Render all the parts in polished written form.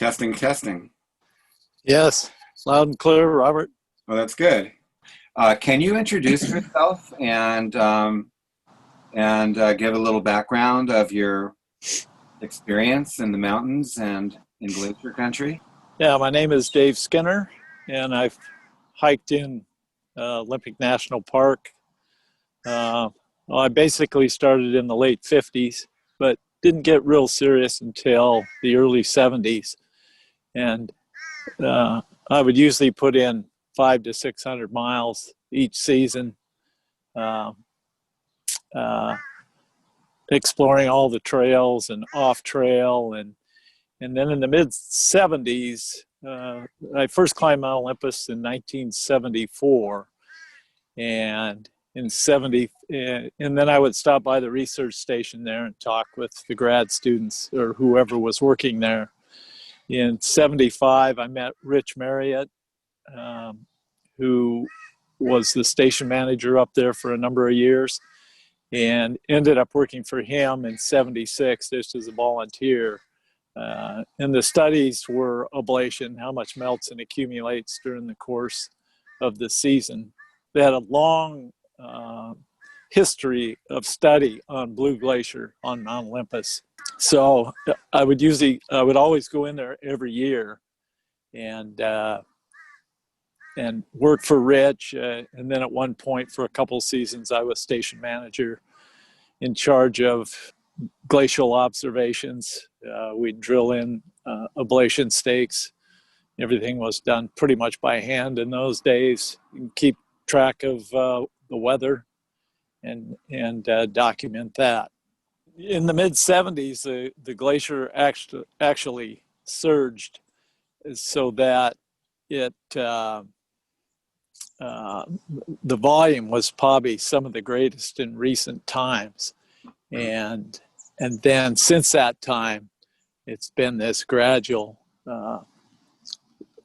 Testing, testing. Yes, loud and clear, Robert. Well, that's good. Can you introduce yourself and give a little background of your experience in the mountains and in glacier country? Yeah, my name is Dave Skinner, and I've hiked in Olympic National Park. I basically started in the late 50s, but didn't get real serious until the early 70s. And I would usually put in 500 to 600 miles each season, uh, uh, exploring all the trails and off trail. And then in the mid 70s, I first climbed Mount Olympus in 1974. And in 70, and then I would stop by the research station there and talk with the grad students or whoever was working there. In 75, I met Rich Marriott, who was the station manager up there for a number of years, and ended up working for him in 76 just as a volunteer. And the studies were ablation, how much melts and accumulates during the course of the season. They had a long history of study on Blue Glacier on Mount Olympus. So I would always go in there every year and work for Rich. And then at one point for a couple of seasons, I was station manager in charge of glacial observations. We'd drill in ablation stakes. Everything was done pretty much by hand in those days. You can keep track of the weather and document that. In the mid 70s, the glacier actually surged so that the volume was probably some of the greatest in recent times. And then since that time, it's been this gradual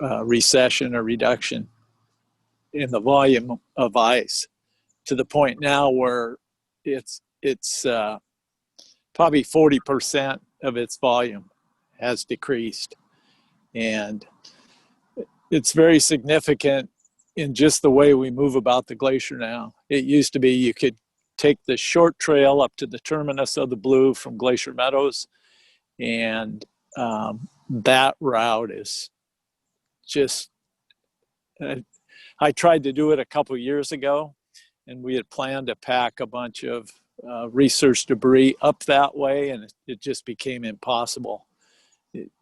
recession or reduction in the volume of ice to the point now where it's probably 40% of its volume has decreased. And it's very significant in just the way we move about the glacier now. It used to be you could take the short trail up to the terminus of the Blue from Glacier Meadows, and that route is just, I tried to do it a couple of years ago, and we had planned to pack a bunch of research debris up that way, and it just became impossible.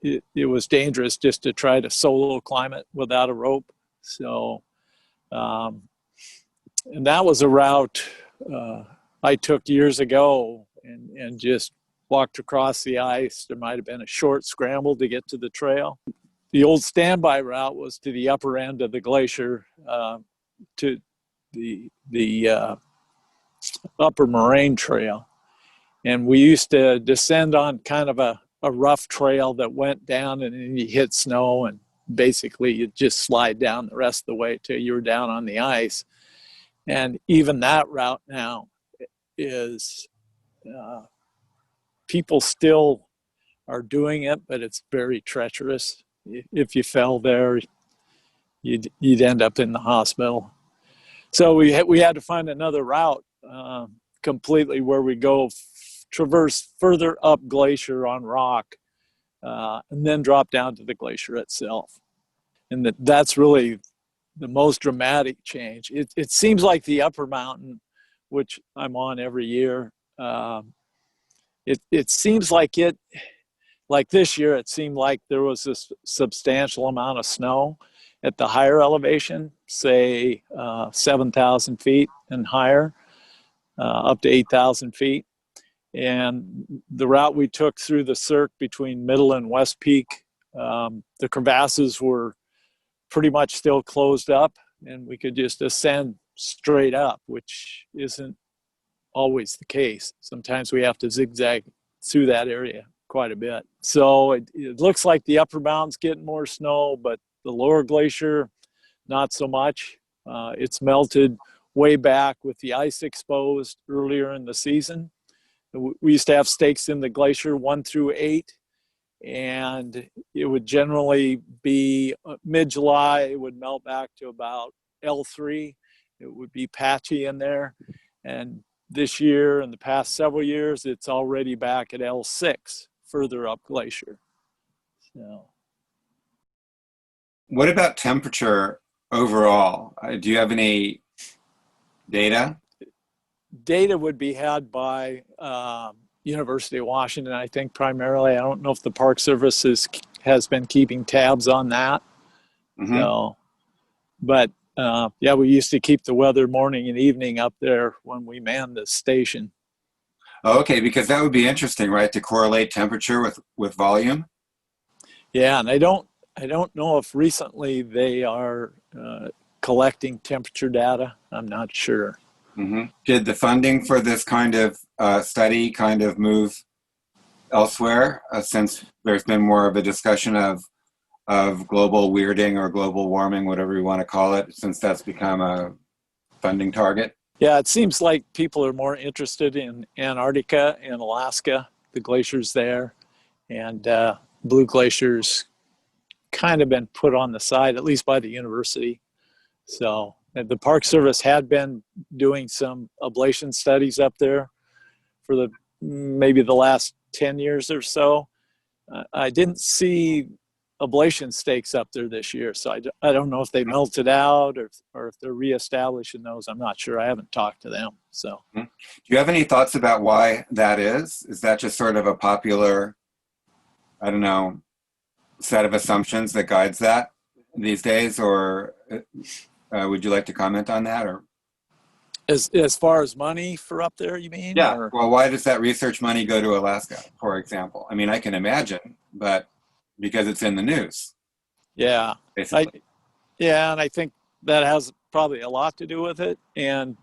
It was dangerous just to try to solo climb it without a rope. So, and that was a route I took years ago and just walked across the ice. There might have been a short scramble to get to the trail. The old standby route was to the upper end of the glacier, to the upper moraine trail. And we used to descend on kind of a rough trail that went down, and then you hit snow, and basically you just slide down the rest of the way till you were down on the ice. And even that route now is, people still are doing it, but it's very treacherous. If you fell there, you'd end up in the hospital. So we had to find another route completely where we go traverse further up glacier on rock, and then drop down to the glacier itself. And that's really the most dramatic change. It seems like the upper mountain, which I'm on every year, it seems like this year, it seemed like there was this substantial amount of snow at the higher elevation, say 7,000 feet and higher, up to 8,000 feet. And the route we took through the cirque between Middle and West Peak, the crevasses were pretty much still closed up, and we could just ascend straight up, which isn't always the case. Sometimes we have to zigzag through that area quite a bit. So it looks like the upper mountain's getting more snow, but the lower glacier, not so much. It's melted way back with the ice exposed earlier in the season. We used to have stakes in the glacier 1 through 8, and it would generally be mid-July, it would melt back to about L3. It would be patchy in there. And this year and the past several years, it's already back at L6, further up glacier. So, What about temperature overall? Do you have any data? data would be had by University of Washington, I think, primarily. I don't know if the Park Service has been keeping tabs on that. Mm-hmm. So, but yeah, we used to keep the weather morning and evening up there when we manned the station. Oh, okay, because that would be interesting, right? To correlate temperature with volume. Yeah, and I don't know if recently they are collecting temperature data. I'm not sure. Mm-hmm. Did the funding for this kind of study kind of move elsewhere since there's been more of a discussion of global weirding or global warming, whatever you want to call it, since that's become a funding target? Yeah, it seems like people are more interested in Antarctica and Alaska, the glaciers there, and blue glaciers kind of been put on the side, at least by the university. So the Park Service had been doing some ablation studies up there for maybe the last 10 years or so. I didn't see ablation stakes up there this year, so I don't know if they melted out or if they're reestablishing those. I'm not sure. I haven't talked to them. So, Do you have any thoughts about why that is? Is that just sort of a popular, I don't know, set of assumptions that guides that these days, or would you like to comment on that? Or as far as money for up there, you mean? yeah, Or well, why does that research money go to Alaska, for example? I mean, I can imagine, but because it's in the news, yeah, basically. yeah, and I think that has probably a lot to do with it, and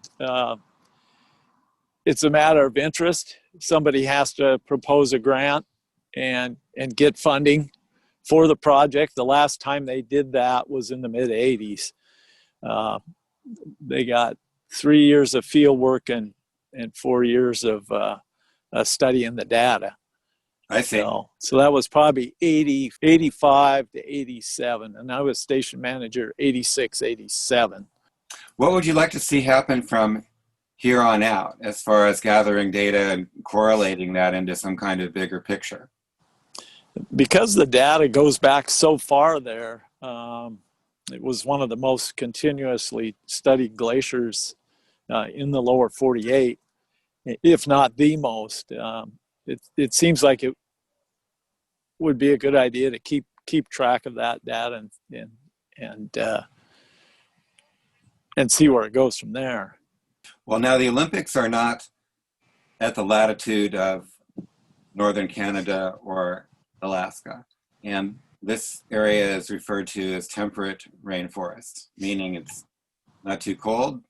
it's a matter of interest. Somebody has to propose a grant and get funding for the project. The last time they did that was in the mid 80s. They got 3 years of field work and 4 years of studying the data. I see. So that was probably 85 to 87. And I was station manager 86, 87. What would you like to see happen from here on out as far as gathering data and correlating that into some kind of bigger picture? Because the data goes back so far there, it was one of the most continuously studied glaciers in the lower 48, if not the most. It seems like it would be a good idea to keep track of that data and see where it goes from there. Well, now the Olympics are not at the latitude of northern Canada or Alaska, and this area is referred to as temperate rainforest, meaning it's not too cold.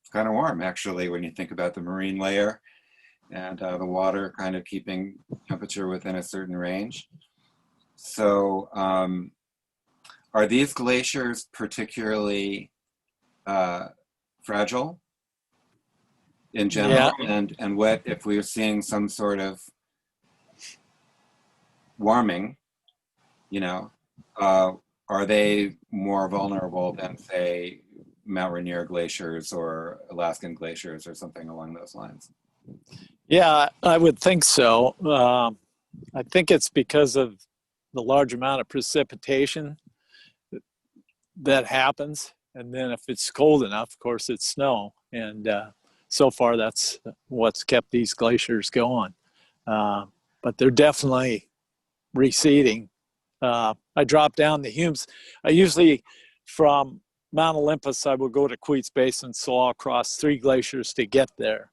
It's kind of warm, actually, when you think about the marine layer and the water kind of keeping temperature within a certain range. So are these glaciers particularly fragile in general? Yeah. And what if we are seeing some sort of warming, you know, are they more vulnerable than, say, Mount Rainier glaciers or Alaskan glaciers or something along those lines? Yeah, I would think so. I think it's because of the large amount of precipitation that happens. And then if it's cold enough, of course, it's snow. And so far, that's what's kept these glaciers going. But they're definitely receding. I drop down the Humes. I usually, from Mount Olympus, I will go to Queets Basin, so I'll cross 3 glaciers to get there.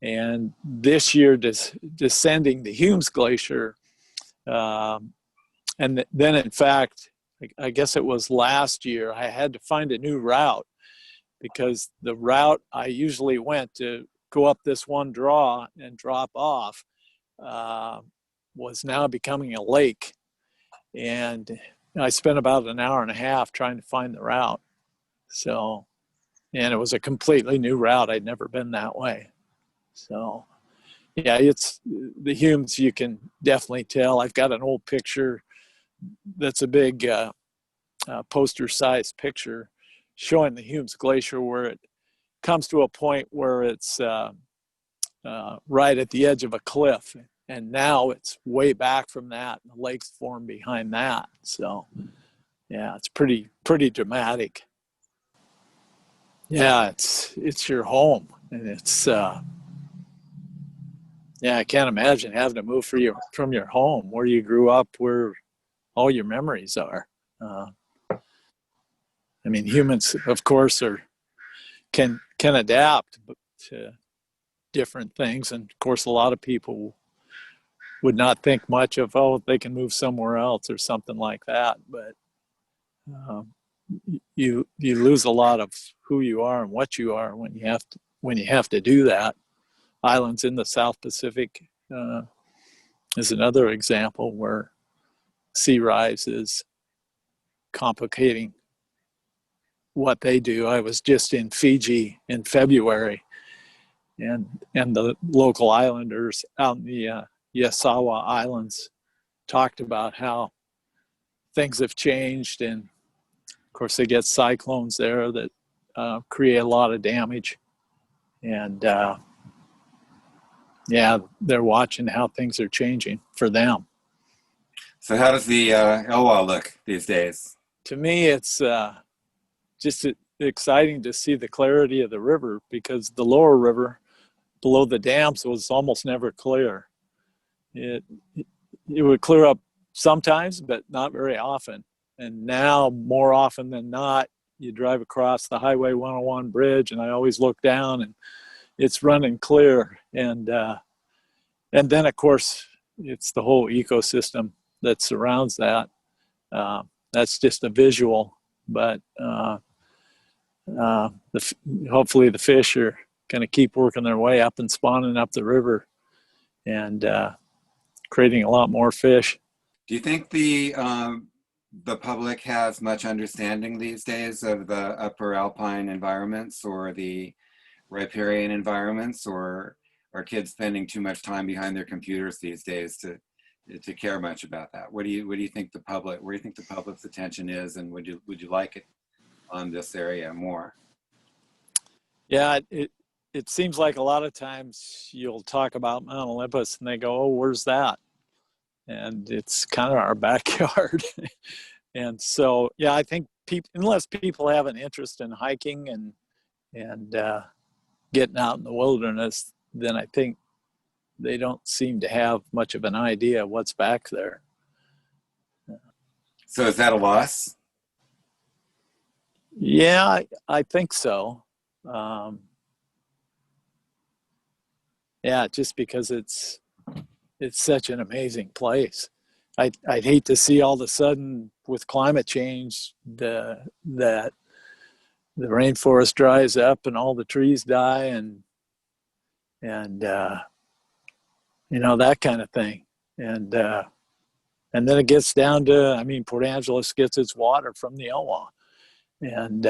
And this year, descending the Humes Glacier, and then in fact, I guess it was last year, I had to find a new route because the route I usually went to go up this one draw and drop off was now becoming a lake. And I spent about an hour and a half trying to find the route. So, and it was a completely new route. I'd never been that way. So, yeah, it's the Humes. You can definitely tell. I've got an old picture that's a big poster-sized picture showing the Humes Glacier, where it comes to a point where it's right at the edge of a cliff, and now it's way back from that. And the lakes form behind that. So yeah, it's pretty dramatic. Yeah, it's your home, and it's yeah, I can't imagine having to move from your home where you grew up, where all your memories are. Uh, I mean, humans, of course, can adapt to different things, and of course, a lot of people would not think much of, oh, they can move somewhere else or something like that. But um, you lose a lot of who you are and what you are when you have to do that. Islands in the South Pacific is another example where sea rise is complicating what they do. I was just in Fiji in February, and the local islanders out in the Yasawa Islands talked about how things have changed, and of course they get cyclones there that create a lot of damage, and yeah, they're watching how things are changing for them. So how does the Elwha look these days? To me, it's just exciting to see the clarity of the river, because the lower river below the dams was almost never clear. It it would clear up sometimes, but not very often. And now, more often than not, you drive across the Highway 101 bridge, and I always look down, and it's running clear. And then, of course, it's the whole ecosystem that surrounds that. That's just a visual, but hopefully the fish are going to keep working their way up and spawning up the river, and creating a lot more fish. Do you think the public has much understanding these days of the upper alpine environments or the riparian environments, or are kids spending too much time behind their computers these days to care much about that? What do you think where do you think the public's attention is, and would you like it on this area more? Yeah, it seems like a lot of times you'll talk about Mount Olympus, and they go, "Oh, where's that?" And it's kind of our backyard. And so, yeah, I think unless people have an interest in hiking and getting out in the wilderness, then I think they don't seem to have much of an idea of what's back there. So is that a loss? Yeah, I think so. Um, yeah, just because it's such an amazing place. I'd hate to see all of a sudden with climate change that the rainforest dries up and all the trees die, and that kind of thing. And then it gets down to, I mean, Port Angeles gets its water from the Elwha, and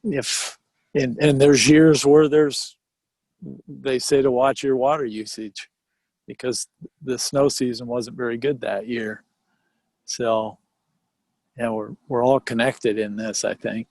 if and there's years where they say to watch your water usage, because the snow season wasn't very good that year. So yeah, we're all connected in this, I think.